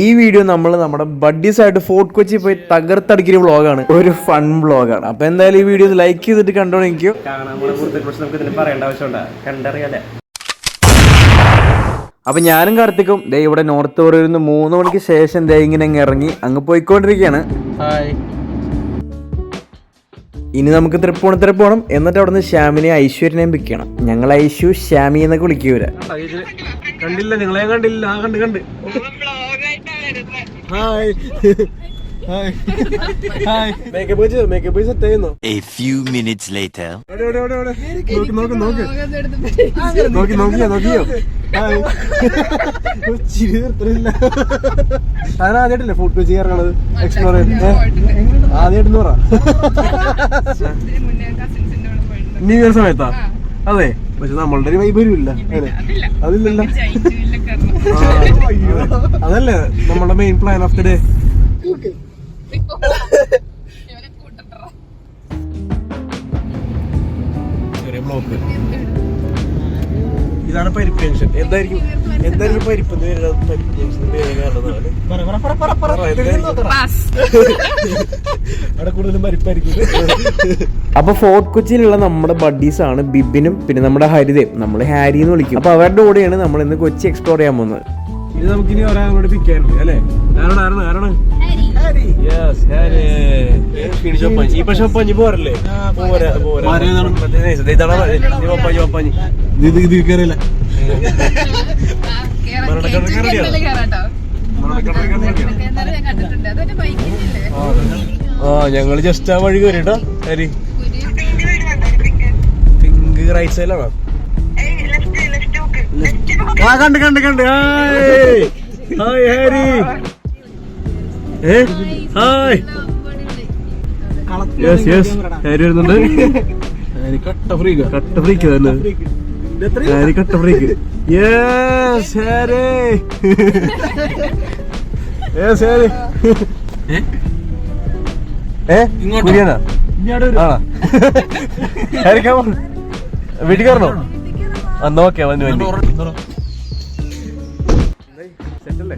ഈ വീഡിയോ നമ്മുടെ ബഡ്ഡീസ് ആയിട്ട് ഫോർട്ട് കൊച്ചി പോയി തകർത്തടിക്കുന്ന വ്ളോഗാണ്, ഒരു ഫൺ വ്ളോഗാണ്. അപ്പൊ എന്തായാലും ഈ വീഡിയോ ലൈക്ക് ചെയ്തിട്ട് കണ്ടോണെങ്കിയോ. അപ്പൊ ഞാനും കാർത്തിക്കും ദേ ഇവിടെ നോർത്ത് കൊറിയയിൽ നിന്ന് 3 മണിക്ക് ശേഷം ദേ ഇങ്ങനെ ഇറങ്ങി അങ്ങ് പോയിക്കൊണ്ടിരിക്കുകയാണ്. ഇനി നമുക്ക് തൃപ്പൂണിത്തുറ പോകണം. എന്നിട്ട് അവിടെ നിന്ന് ശ്യാമിനെ ഐശ്വര്യനെയും പിക്ക് ചെയ്യണം. ഞങ്ങൾ ഐശ്വു ശ്യാമി എന്നൊക്കെ വിളിക്കൂല. കണ്ടില്ല, നിങ്ങളെ കണ്ടില്ല. കണ്ട് മേക്കപ്പ് സെറ്റ് ചെയ്യുന്നു. A few minutes later. നോക്കിയോ ചിരി നിർത്തണില്ല. താൻ ആദ്യമായിട്ടല്ലേ ഫോട്ടോ വെച്ച് ഇറങ്ങണത്, എക്സ്പ്ലോർ ചെയ്ത് ആദ്യമായിട്ടെന്ന് പറ. ന്യൂ ഇയർ സമയത്താ? അതെ, പക്ഷെ നമ്മളുടെ ഒരു വൈബ് വരില്ല. അതില്ലല്ലോ, അതല്ലേ നമ്മളുടെ main plan of the day. ചെറിയ ബ്ലോക്ക്. ഇതാണ് പരിപ്പ് ജംഗ്ഷൻ. എന്തായിരിക്കും പരിപ്പ് അവിടെ കൂടുതലും പരിപ്പായിരിക്കും. അപ്പൊ ഫോർട്ട് കൊച്ചിയിലുള്ള നമ്മുടെ ബഡ്ഡീസ് ആണ് ബിബിനും പിന്നെ നമ്മുടെ ഹരിതയും, നമ്മൾ ഹാരി എന്ന് വിളിക്കും. അപ്പൊ അവരുടെ കൂടെയാണ് നമ്മൾ ഇന്ന് കൊച്ചി എക്സ്പ്ലോർ ചെയ്യാൻ പോകുന്നത്. ഇത് നമുക്കിനി ഒരാളോട് പിക്കാനുണ്ട് അല്ലേ? ആരാണ്? പോരല്ലേ? ഞങ്ങള് ജസ്റ്റ് ആ വഴി കയറിട്ടോ. ഹരി പിങ്ക് റൈറ്റ് സൈഡിലാണോ? കണ്ട് hi Hari. Hi. Yes Hari വരുന്നുണ്ട്. കട്ട ഫ്രീക്ക് തന്നെ. ഹരി കട്ട freak. Yes Hari. Yes Hari. കുരിയാനാ? ഹരി കമോൺ. വീട്ടിൽ കയറണോ? അന്ന് ഓക്കെ വന്നു. സെറ്റല്ലേ?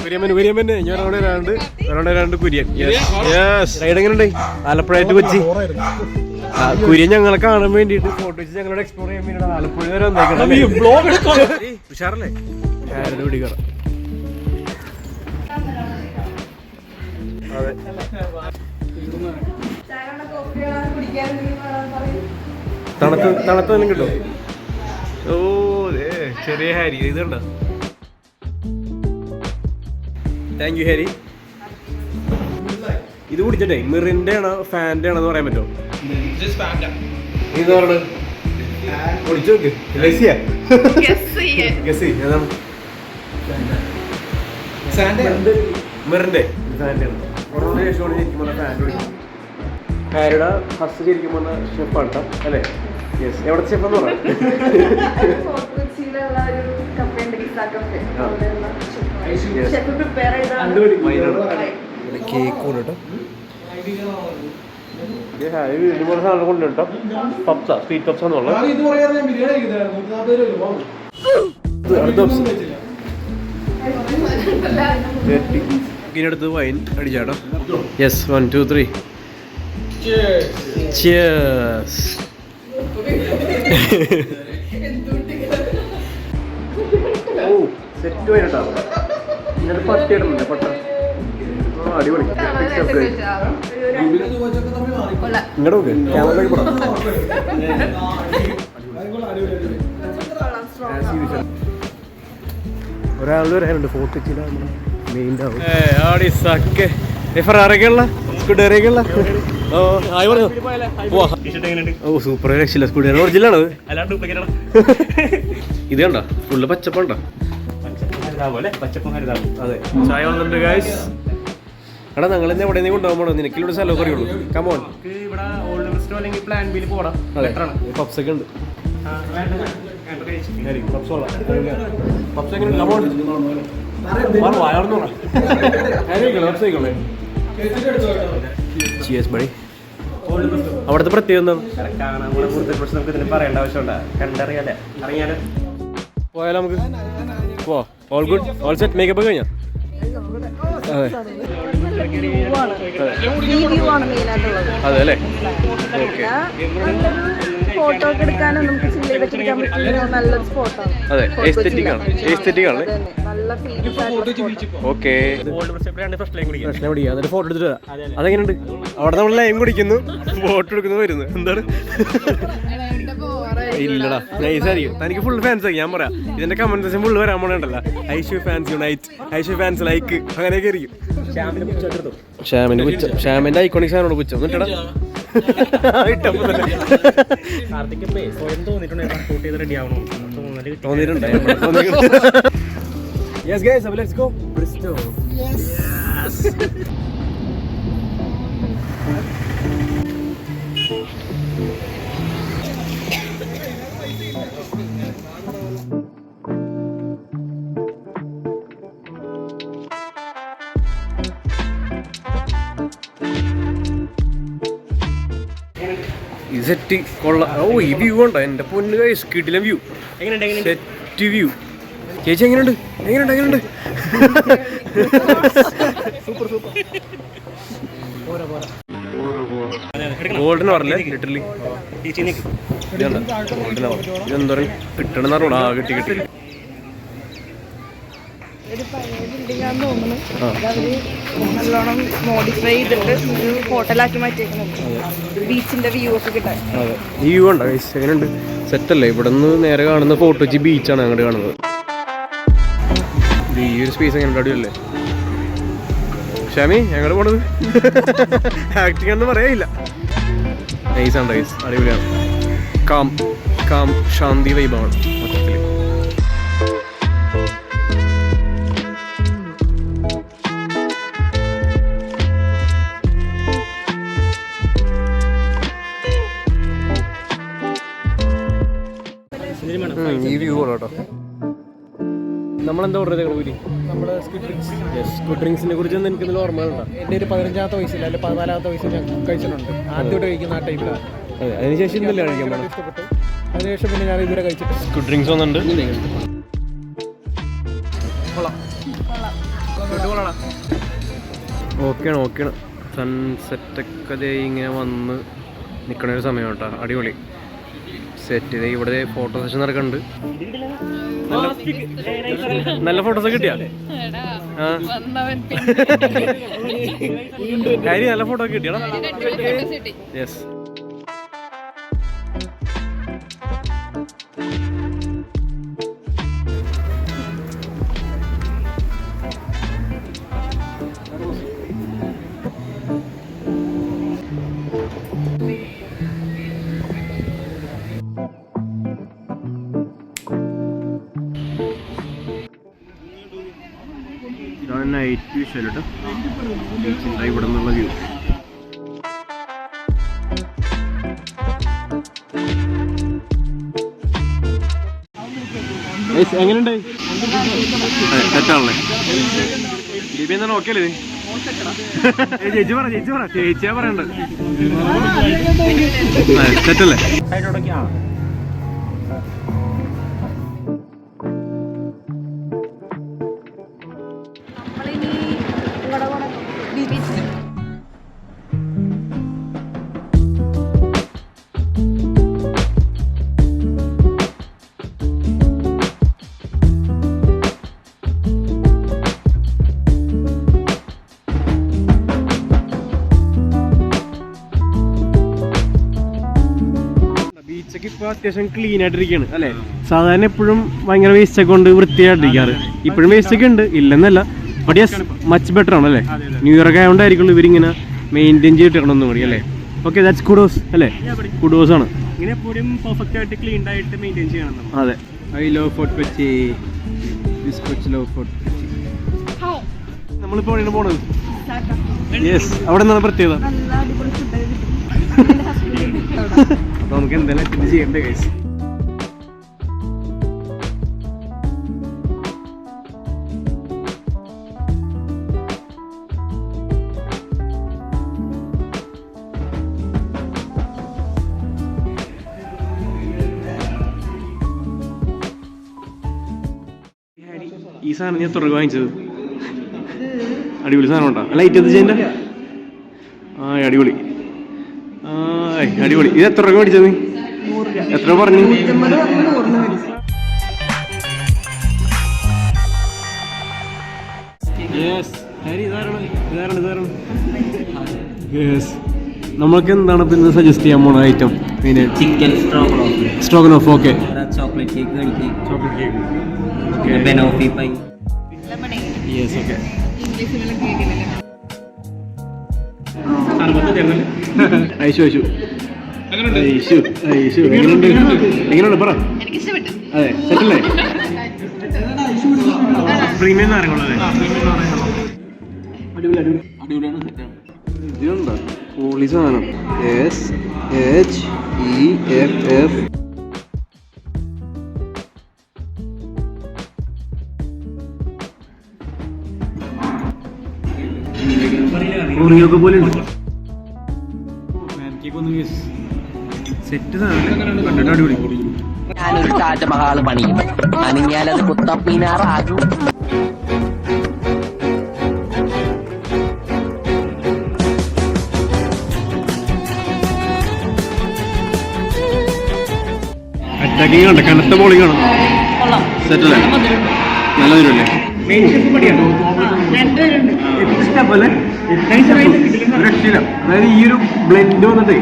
കുര്യമ്മന് ഞാൻ രണ്ട് കുര്യൻ. റൈഡ് എങ്ങനെയുണ്ട്? ആലപ്പുഴ ടു കൊച്ചി. കുര്യൻ ഞങ്ങളെ കാണാൻ വേണ്ടിട്ട് ഫോട്ടോ വെച്ച് ഞങ്ങളോട് എക്സ്പ്ലോർ ചെയ്യാൻ വേണ്ടി ആലപ്പുഴ വരെ വന്നേക്കണേ. ഉഷാറല്ലേ? പിടിക്കറ. അതെ, തണുത്തൊന്നും കിട്ടും. ഓ ചെറിയ ഹാരി ഇതുണ്ടോ? Thank you Harry. ഇത് കുടിച്ചിട്ടേ മിറിന്റെ ആണോ ഫാൻ്റെ ആണോ പറയാൻ പറ്റുമോ? ഇത് കുടിച്ചു നോക്ക്. മിറിന്റെ ഹാരിയുടെ ഫസ്റ്റ് ശരിക്കും പറഞ്ഞ ഷെഫാണ് കേട്ടോ അല്ലേ? യെസ്. എവിടെ ഷെഫ് എന്ന് പറയാം? കേക്ക് കൊണ്ട് കേട്ടോ. ഇതുപോലെ സാധനം കൊണ്ട് കേട്ടോ. പപ്സ, സ്വീറ്റ് പപ്സ എന്നുള്ളത്. അടുത്ത് വൈൻ അടിച്ചാട്ടോ. യെസ്, 1 2 3. Cheers. സെറ്റ് വൈനട്ടോ. ഇങ്ങോട്ട് പട്ടിയിടുന്നുണ്ട് പട്ട. അടിപൊളി. ഇങ്ങോട്ട് നോക്ക്, ക്യാമറയിലേക്ക് പോടാം. ഒരാളുടെ വരാനുണ്ട് ഫോർട്ട് കൊച്ചിയിലാണ് മെയിൻ ടൗൺ. ഫെറാറിയൊക്കെയുള്ള സ്കൂട്ടറിയൊക്കെയുള്ള. ഓ സൂപ്പർ, രക്ഷയില്ല. സ്കൂട്ടർ ഒറിജിനലാണത്. ഇത് കണ്ടോ, ഫുള്ള് പച്ചപ്പുണ്ടോ? അതെ. ചായ വന്നിട്ടുണ്ട് ഗൈസ്. എടാ ഞങ്ങൾ ഇന്ന് എവിടെ നിന്ന് കൊണ്ടുപോകാൻ പോണോ? നിനക്കിലൂടെ സ്ഥലമൊക്കെ അറിയുള്ളൂ. കമോൺ. പപ്സ് ഒക്കെ ഉണ്ട്. പപ്സ് എങ്ങനെ? കമോൺ. Cheers, buddy. അവിടുത്തെ പ്രത്യേകത എന്താണ്? പറയേണ്ട ആവശ്യമുണ്ടോ? കണ്ടറിയാലേ അറിയാലോ. പോയാലോ നമുക്ക്? പോ. All good, all set, makeup കഴിഞ്ഞാ? അതെ അതെ അല്ലേ? ഓക്കെ. ഫോട്ടോ ഒക്കെ എടുക്കാനും നമുക്ക് ചില്ലയിൽ വെച്ചിരിക്കാൻ പറ്റുന്ന നല്ലൊരു സ്പോട്ടാണ്. അതെ, എസ്തെറ്റിക് ആണ്. എസ്തെറ്റിക് ആണ്. നല്ല ഫീൽസ്. ഓക്കെ, പ്രശ്നം പിടിക്കുക. എന്നിട്ട് ഫോട്ടോ എടുത്തിട്ട് അതെങ്ങനെയുണ്ട്? അവിടെ നമ്മൾ ലൈം കുടിക്കുന്നു, ഫോട്ടോ എടുക്കുന്നു, വരുന്നു. എന്താണ്? ഇല്ലടാ, നൈസായിരിക്കും. തനിക്ക് ഫുൾ ഫാൻസ് ആയി. ഞാൻ പറയാം, ഇതിന്റെ കമന്റ് സെക്ഷൻ ഫുള്ള് വരാൻ പോണണ്ടല്ല. Aishu fans unite, Aishu fans like, അങ്ങനെയൊക്കെ ആയിരിക്കും. ഷാമിന്റെ ഐക്കോണിക് സാധനോട് പുച്ഛം എന്നിട്ടാ തോന്നിയിട്ടുണ്ട്. Yes guys, so let's go. Bristol. Yes. ഈ സെറ്റ് കൊള്ള. ഓ, ഈ വ്യൂ ഉണ്ടോ എൻ്റെ പൊന്ന് ഗൈസ്, കിടിലൻ വ്യൂ, സെറ്റ് വ്യൂ. ചേച്ചി എങ്ങനെയുണ്ട്? എങ്ങനെയുണ്ട്? ഗോൾഡൻ അവറല്ലേ ലിറ്ററലി? ഗോൾഡൻ അവർ ഇതെന്താ കിട്ടണമെന്ന് അറിയണം. ആ കിട്ടി. ഒരു പഴയ ബിൽഡിംഗ് ആണെന്ന് തോന്നുന്നു. അവര് നല്ലോണം മോഡിഫൈ ചെയ്തിട്ട് ഒരു ഹോട്ടലാക്കി മാറ്റിയേക്കുന്നുണ്ട്. ബീച്ചിന്റെ വ്യൂ ഒക്കെ കിട്ടാൻ. അതെ, ഈ വ്യൂ ഉണ്ടോ ഗൈസ്? എങ്ങനെയുണ്ട്? സെറ്റല്ലേ? ഇവിടെ നിന്ന് നേരെ കാണുന്ന ഫോർട്ട് ബീച്ചാണ് അങ്ങോട്ട് കാണുന്നത്. ഈ ഒരു സ്പേസ് എങ്ങനെ അടിയല്ലേ? ഷാമി ഞങ്ങൾ പോണത് ആക്ടിങ് ഒന്നും പറയാനില്ല. നൈസാണ് ഗൈസ്, അടിപൊളിയാണ്. കാം ശാന്തി വൈബാണ് മൊത്തത്തിൽ. ഈ വ്യൂ കേട്ടോ. നമ്മളെന്താ ഓർഡർ ചെയ്തത്? കൂലി നമ്മുടെ സ്ക്വിഡ് ഡ്രിങ്ക്സ്. സ്ക്വിഡ് ഡ്രിങ്ക്സിനെ കുറിച്ച് എനിക്കൊന്നും ഓർമ്മയുണ്ടോ? എൻ്റെ ഒരു 15ാമത്തെ വയസ്സിൽ അല്ലെങ്കിൽ 14ാമത്തെ വയസ്സിൽ ഞാൻ കഴിച്ചിട്ടുണ്ട്. ആദ്യമായിട്ട് കഴിക്കുന്ന ആ ടൈമിലാണ്. അതെ, അതിനുശേഷം ഇന്നല്ലേ കഴിക്കാൻ വേണം. ഇഷ്ടപ്പെട്ടു. അതിനുശേഷം പിന്നെ ഞാൻ ഇതുവരെ കഴിച്ചിട്ട് സ്ക്വിഡ് ഡ്രിങ്ക്സ് വന്നിട്ടുണ്ട്. ഓക്കെയാണ്. സൺസെറ്റൊക്കെ ദേ ഇങ്ങനെ വന്ന് നിൽക്കണ ഒരു സമയം കേട്ടോ. അടിപൊളി സെറ്റ്. ഇവിടെ ഫോട്ടോ സെഷൻ നടക്കുന്നുണ്ട്. നല്ല ഫോട്ടോസൊക്കെ കിട്ടിയാ? കാര്യം നല്ല ഫോട്ടോ ഒക്കെ കിട്ടിയാ? യെസ്. ഇതാണ് നൈറ്റ് വ്യൂ കേട്ടോ. ബീച്ചിൻ്റെ ഇവിടെ നിന്നുള്ള വ്യൂ. എങ്ങനെയുണ്ട്? സെറ്റാണല്ലേ? ബീബി എന്താണ്? ഓക്കെ അല്ലേ? ചേച്ചി പറ ചേച്ചിയാ പറയണ്ട. സെറ്റല്ലേ? നമ്മളിനി ഇവിടെ പോണ ബീച്ചിൽ. ബീച്ചൊക്കെ ഇപ്പൊ അത്യാവശ്യം ക്ലീൻ ആയിട്ടിരിക്കുകയാണ് അല്ലെ? സാധാരണ എപ്പോഴും ഭയങ്കര വേസ്റ്റ് ഒക്കെ കൊണ്ട് വൃത്തിയായിട്ടിരിക്കാറ്. ഇപ്പോഴും വേസ്റ്റ് ഒക്കെ ഉണ്ട്, ഇല്ലെന്നല്ല. ബട്ട് യെസ്, മച്ച് ബെറ്റർ ആണ് അല്ലേ? ന്യൂ ഇയർ ഒക്കെ ആയതുകൊണ്ടായിരിക്കുള്ളൂ ഇവരിങ്ങനെ മെയിൻറ്റെയിൻ ചെയ്തിട്ടൊന്നും കൂടി അല്ലേ? ഓക്കെ, ദാറ്റ്സ് കുഡോസ് അല്ലേ? കുഡോസ് ആണ്. ഇങ്ങനെ എപ്പോഴും പെർഫെക്റ്റ് ആയിട്ട് ക്ലീൻ ആയിട്ട് മെയിൻറ്റെയിൻ ചെയ്യണം. അതെ. I love fort Kochi. This Kochi love fort Kochi. നമ്മളിപ്പോൾ എവിടെയാണ് പോണത്? യെസ്. അവിടെ എന്താണ് പ്രത്യേകത? നല്ല അടിപൊളി ഫുഡ് അപ്പോൾ നമുക്ക് എന്തായാലും അറ്റൻഡ് ചെയ്യണ്ടേ ഗൈസ്? ഈ സാധനം ഞാൻ തുറകെ വാങ്ങിച്ചത്. അടിപൊളി സാധനം ഉണ്ടോ? ലൈറ്റ് എത്തിച്ചതിൻ്റെ ആ അടിപൊളി. ആ അടിപൊളി. ഇത് എത്ര രൂപ മേടിച്ചത്? എത്ര പറഞ്ഞു? നമ്മൾക്ക് എന്താണ് പിന്നെ സജസ്റ്റ് ചെയ്യാൻ പോണ item? Chicken stroganoff. Okay, chocolate cake കഴിക്കും, chocolate cake, banoffee pie. Yes. Okay, Aishu Aishu Aishu Aishu എങ്ങനെയുണ്ട് പറ. അതെ, സെറ്റല്ലേ? പ്രീമിയം നാരങ്ങളുള്ളത് ഇതുണ്ടോ? പോളി സാധനം. SHEFF. ഓറിയൊക്കെ പോലെ ഉണ്ട്. സെറ്റ് സാധനം കണ്ടിട്ട് അടിപൊളി. ഞാനൊരു താജ്മഹാൾ പണിയും അണിഞ്ഞാലത് കുത്തപ്പീനാറാകും. അറ്റാക്കിങ് കണ്ട കനത്ത ബോളിംഗ് ആണ്. സെറ്റല്ലേ? നല്ല തരുമല്ലേ? അതായത് ഈ ഒരു ബ്ലെൻഡ് വന്നിട്ട്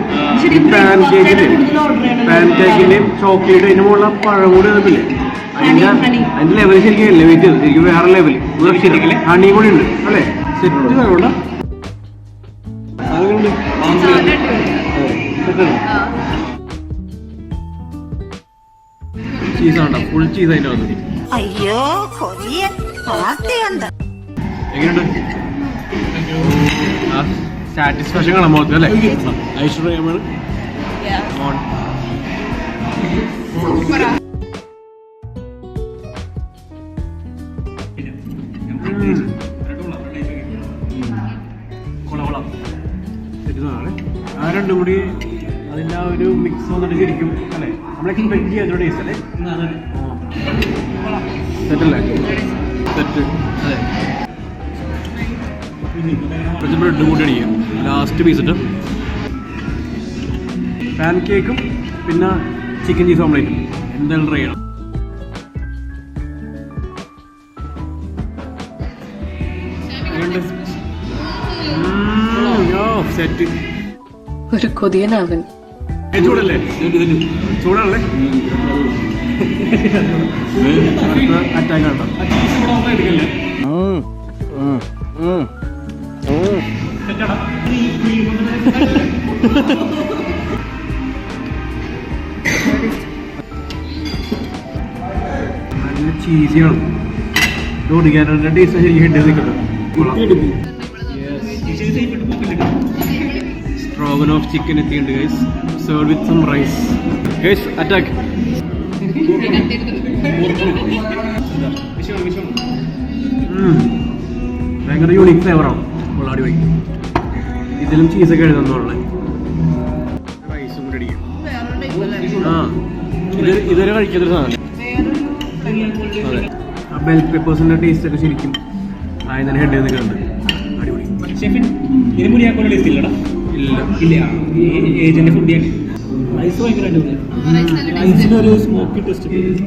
പാൻ കേക്കിന്റെയും ചോക്ലേറ്റ് അതിന്റെ മുകളിൽ പഴം കൂടി വന്നിട്ടില്ലേ, അതിന്റെ ലെവൽ ശരിക്കും എലിവേറ്റ് ചെയ്ത് ശരിക്കും വേറെ ലെവൽ. ഹണി കൂടി ഉണ്ട് അല്ലേ? സെറ്റ് വേണ്ട ചീസാണ്ട, ഫുൾ ചീസ് അതിന്റെ വന്നത്. അയ്യോ കൊറിയൻ പാർട്ടിയുണ്ട്. എങ്ങനെയുണ്ട്? സാറ്റിസ്ഫാക്ഷൻ കാണാൻ പോകുന്നത് അല്ലേ? ഐശ്വര്യമാണ്. ആ രണ്ടും കൂടി അതിൻ്റെ ആ ഒരു മിക്സ് വന്നിട്ട് ശരിക്കും അല്ലേ നമ്മൾ എക്സ്പെക്ട് ചെയ്യാത്ത ടേസ്റ്റ് അല്ലേ? സെറ്റല്ലേ? സെറ്റ്. അതെ, കുറച്ച് ബ്രെഡ് കൂടി അടിക്കാം. ലാസ്റ്റ് പീസിട്ട് പാൻ കേക്കും പിന്നെ ചിക്കൻ ചീസ് ഓംലേറ്റും എന്തായാലും ട്രൈ ചെയ്യണം. സെറ്റ്. ഒരു കൊതിയനാവൻ. ചൂടല്ലേ? ചൂടാണല്ലേ? അറ്റാക്ക് ആണോ? നല്ല ചീസിയാണ്. ഓടിക്കാനുള്ള ടേസ്റ്റ് ശരിക്കും ഹെഡ് നിൽക്കുന്നത്. സ്ട്രോഗനോഫ് ചിക്കൻ എത്തിയിട്ടുണ്ട് guys. Serve with some rice. Guys attack. ഭയങ്കര യൂണിക് ഫ്ലേവറാണ്. അടിപൊളി. ഇതിലും ചീസൊക്കെ എഴുതുന്നുള്ളത്. റൈസും കൂടി അടിക്കും. ആ ഇതുവരെ കഴിക്കാത്തൊരു സാധനം. അതെ, ആ ബെൽ പെപ്പേഴ്സിന്റെ ടേസ്റ്റ് ഒക്കെ ശരിക്കും ആയി തന്നെ ഹെഡ് ചെയ്തിട്ടുണ്ട്. അടിപൊളി. ഇല്ല ഏജന്റ് ഫുഡ്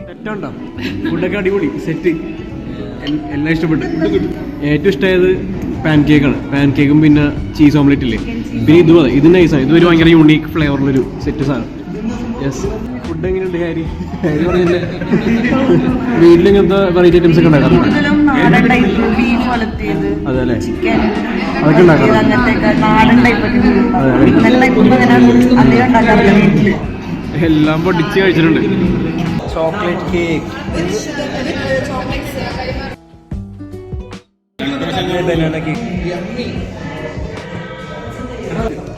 സെറ്റുണ്ടോ? ഫുഡൊക്കെ അടിപൊളി. സെറ്റ് എല്ലാം ഇഷ്ടപ്പെട്ടു. ഏറ്റവും ഇഷ്ടമായത് പാൻ കേക്കാണ്. പാൻ കേക്കും പിന്നെ ചീസ് ഓംലെറ്റ് ഇല്ലേ, പിന്നെ ഇതും അതെ, ഇത് നൈസാണ്. ഇതൊരു ഭയങ്കര യൂണീക്ക് ഫ്ലേവറിലൊരു സെറ്റ് സാധനം. യെസ്. ഫുഡ് എങ്ങനെയുണ്ട് ഹാരി? ഹാരി പറഞ്ഞില്ലേ വീട്ടിൽ ഇങ്ങനത്തെ വെറൈറ്റി ഐറ്റംസ് ഒക്കെ ഉണ്ടാക്കാറുണ്ട്? അതെ അല്ലേ? അതൊക്കെ ഉണ്ടാക്കാറുണ്ട്. എല്ലാം പൊടിച്ച് കഴിച്ചിട്ടുണ്ട്. ചോക്ലേറ്റ് കേക്ക്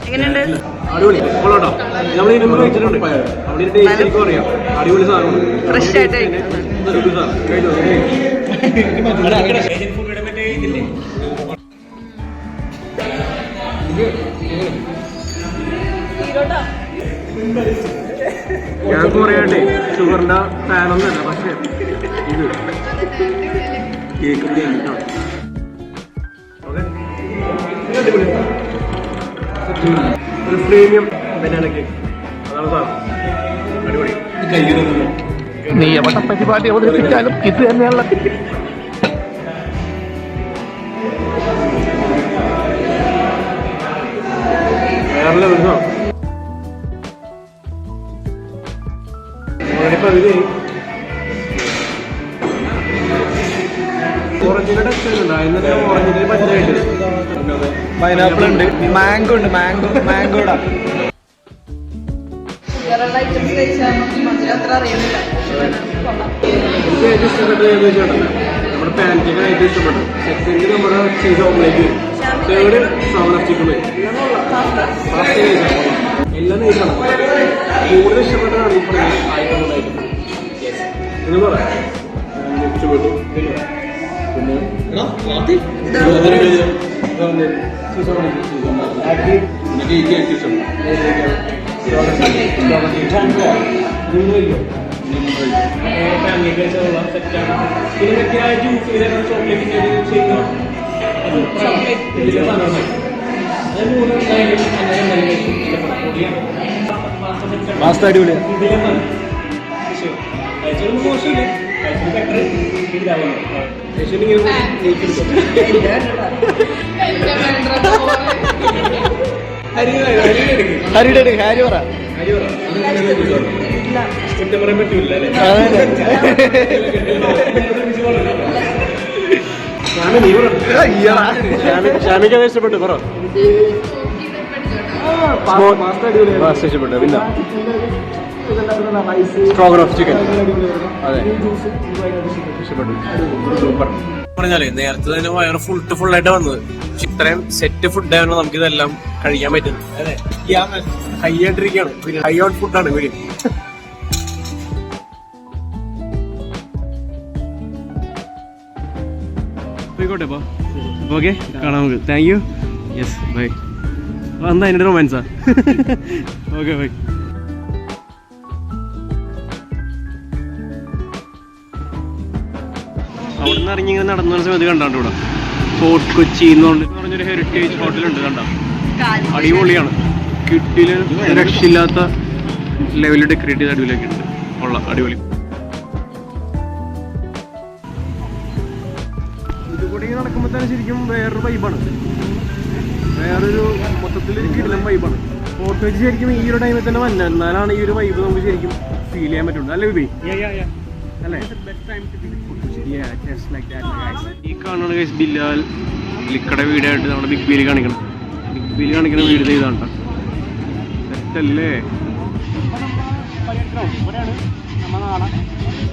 എങ്ങനെയുണ്ട്? അടിപൊളി. കൊള്ളാട്ടോ. നമ്മൾ ഇതിന് മുമ്പ് കഴിച്ചിട്ടുണ്ട്. അവിടെ ടേസ്റ്റ് എനിക്കും അറിയാം. അടിപൊളി സാധനമാണ്. ഫ്രഷ് ആയിട്ട് ഞാൻ പറയാണ്ടേ ഷുഗറിന്റെ ഫാനൊന്നുമല്ല, പക്ഷേ ഇത് കേക്ക് ഒരു പ്രീമിയം ബനാന കേക്ക്, അതാണ് സാധനം. അടിപൊളി. നീ എവിടെ പരിപാടി അവതരിപ്പിച്ചാലും ഇത് തന്നെയുള്ള വേറെ ലെവൽ. ഓറഞ്ചിന്റെ ടെക്സ്റ്റ് ഉണ്ട്, ഇന്നലെ ഓറഞ്ചിന്റെ പഞ്ചായത്ത് പൈനാപ്പിൾ ഉണ്ട്, മാംഗോ ഉണ്ട്, മാംഗോടാ. ഷുഗറുള്ള ഐറ്റംസ് കഴിച്ചാൽ മധുരം അത്ര അറിയുന്നില്ല. എനിക്ക് ഏറ്റവും ഇഷ്ടപ്പെട്ടത് ഏതെന്ന് വെച്ചിട്ടുണ്ടല്ലോ, നമ്മുടെ പാൻ കേക്ക് ഏറ്റവും ഇഷ്ടപ്പെട്ടു. സെക്കൻഡ് നമ്മുടെ ചീസ് ഓംലേറ്റ്, തേർഡ് സവർ ചിക്കൻ. എല്ലാം നൈസാണ്. കൂടുതൽ ഇഷ്ടപ്പെട്ടതാണ് ഈ പറഞ്ഞ ആയിക്കോട്ടെ. എന്ന് പറയാം ഇഷ്ടപ്പെട്ടു. പിന്നെ പാസ്ത അടിപൊളിയാണ്. ഹരിയുടെ ഹാരി പറ. കുറ്റം പറയാൻ പറ്റൂല അല്ലേ? ഷാമിക്ക് അത് ഇഷ്ടപ്പെട്ടു. പറ പാസ്ത ഇഷ്ടപ്പെട്ടു. പിന്നെ സ്ട്രോഗൻ ചിക്കൻ അതെ ഇഷ്ടപ്പെട്ടു. സൂപ്പർ. പറഞ്ഞാലേ നേരത്തെ തന്നെ വയറ് ഫുള്ളായിട്ട് വന്നത്. ഇത്രയും സെറ്റ് ഫുഡായിരുന്നു നമുക്ക് ഇതെല്ലാം കഴിക്കാൻ പറ്റുന്നത്. ഹൈ ആയിട്ടിരിക്കുകയാണ്. ഹൈ ഓൺ ഫുഡാണ് വീഡിയോ. പോയിക്കോട്ടെ അപ്പൊ ഓക്കെ കാണാം നമുക്ക്. Thank you. Yes bye. എന്താ അതിൻ്റെ റൊമാൻസാ? Okay bye. അവിടെ നിന്ന് ഇറങ്ങി ഇങ്ങനെ നടന്നു വന്ന സമയത്ത് കണ്ടാണ്ട് ഇവിടെ ഫോർട്ട് കൊച്ചി എന്ന് പറഞ്ഞൊരു ഹെറിറ്റേജ് ഹോട്ടലുണ്ട്. കണ്ട അടിപൊളിയാണ്. കിട്ടിയില് രക്ഷയില്ലാത്ത ലെവലിൽ ഡെക്കറേറ്റ് ചെയ്ത് അടിപൊളിയൊക്കെ ഉണ്ട്. ഉള്ള അടിപൊളി. ഇതുകൂടി നടക്കുമ്പോൾ തന്നെ ശരിക്കും വേറൊരു വൈബാണ്. വേറൊരു മൊത്തത്തിൽ കിടിലം വൈബാണ്. ഫോർട്ട് കൊച്ചി ശരിക്കും ഈ ഒരു ടൈമിൽ തന്നെ വന്ന എന്നാലാണ് ഈ ഒരു വൈബ് നമുക്ക് ശരിക്കും ഫീൽ ചെയ്യാൻ പറ്റുള്ളൂ. അല്ലേ ബിബി? അല്ലേ? ഈ കാണുന്ന കേസ് ബില്ലാൽ ലിക്കടെ വീടായിട്ട് നമ്മുടെ ബിഗ് ബിയിൽ കാണിക്കണം. ബിഗ് ബിയിൽ കാണിക്കുന്ന വീട് ചെയ്താണ് സെറ്റല്ലേ? ഇവിടെയാണ് നമ്മുടെ നാളെ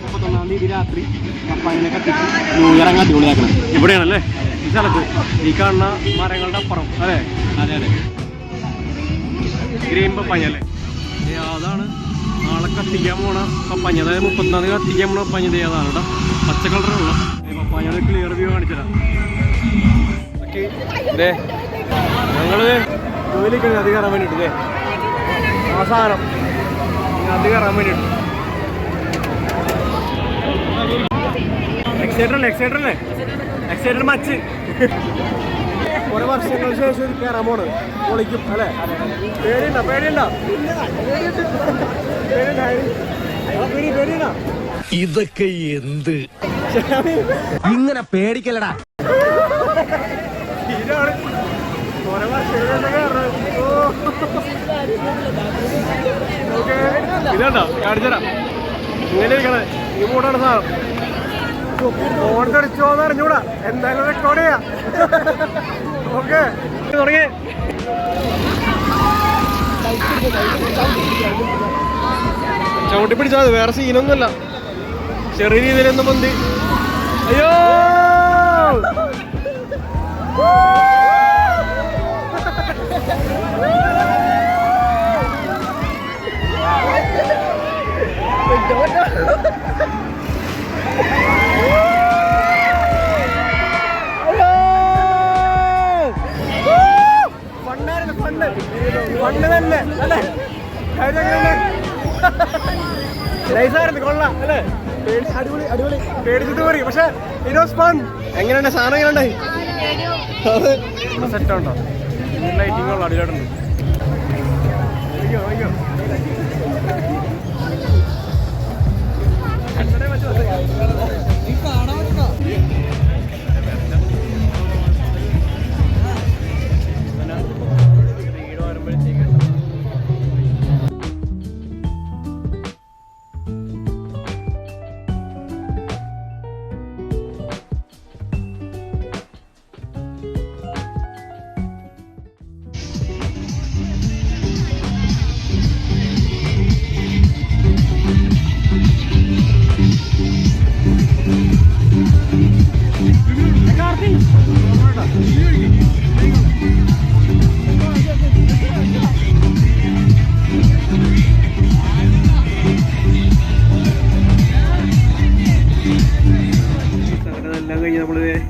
31-ാം തീയതി രാത്രി കപ്പാനെ കത്തിച്ച് ന്യൂ ഇയർ അങ്ങ് അടിപൊളിയാക്കണം. ഇവിടെയാണല്ലേ ഈ സ്ഥലത്ത് ഈ കാണുന്ന മരങ്ങളുടെ അപ്പുറം അല്ലേ? അതെ അതെ. ഗ്രീൻ പപ്പായ അല്ലേ? അതാണ് നാളെ കത്തിക്കാൻ പോണ പപ്പാഞ്ഞ. അതായത് 31-ാം തീയതി കത്തിക്കാൻ പോണ പപ്പാഞ്ഞ. അതാണ് കേട്ടോ പച്ച കളറുള്ള പപ്പാഞ്ഞയുടെ ക്ലിയർ വ്യൂ കാണിച്ചതാ. ഞങ്ങള് ജോലിക്ക് അത് കയറാൻ വേണ്ടിട്ട് ആ സാധനം അത് കയറാൻ വേണ്ടിട്ട് എക്സൈറ്റർ അല്ലേ? Exciter much. കുറെ വർഷങ്ങൾക്ക് ശേഷം കയറാൻ പോണ്. പൊളിക്കും അല്ലേ? പേടിയുണ്ടോ? ഇതൊക്കെ എന്ത് ഇങ്ങനെ പേടിക്കലടാ. ഇതാണ് കുറെ വർഷങ്ങൾക്ക് കയറുന്നത്. ഓക്കെ ഇതാണ്ടോ കാണിച്ചരാ. ഇങ്ങനെ ഇരിക്കണേ ഈ മൂടാണ് സാധനം. ഫോൺ തെറിച്ചോന്ന് അറിഞ്ഞൂടാ. എന്തായാലും റെക്കോർഡ് ചെയ്യാം. ഓക്കെ തുടങ്ങി. ചവിട്ടി പിടിച്ചാൽ മതി. വേറെ സീനൊന്നുമല്ല. ചെറിയ രീതിയിലൊന്നും മന്തി. അയ്യോ ഫണ്ട് തന്നെ അല്ലേ? നൈസായിരുന്നു. കൊള്ളാം അല്ലേ? അടിപൊളി അടിപൊളി. പേടിച്ചിട്ട് പറയും പക്ഷെ എങ്ങനെയുണ്ട് സാധനം എങ്ങനെയുണ്ടായി സെറ്റ് ഉണ്ടോ ലൈറ്റിംഗ് ഉള്ള അടിയിലോട്ടുണ്ട്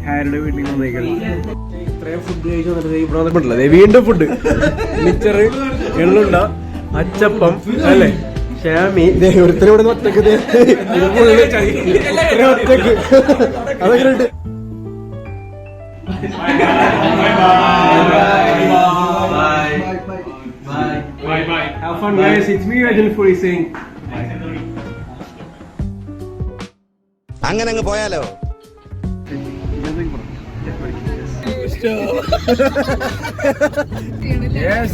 ഹാരിയുടെ വീട്ടിൽ ഇത്രയും ഫുഡ് കഴിച്ചു വന്നിട്ട് ഇവിടെ വന്നിട്ടില്ല വീണ്ടും ഫുഡ് മിച്ചറ് എള്ളുണ്ട അച്ചപ്പം അല്ലേ ഷാമി ഒരുത്തരോട് ഒറ്റക്ക് ഒറ്റക്ക് അതൊക്കെ ഉണ്ട് Have fun guys, it's me Rajal Puri saying അങ്ങനെ അങ്ങ് പോയാലോ? Yes.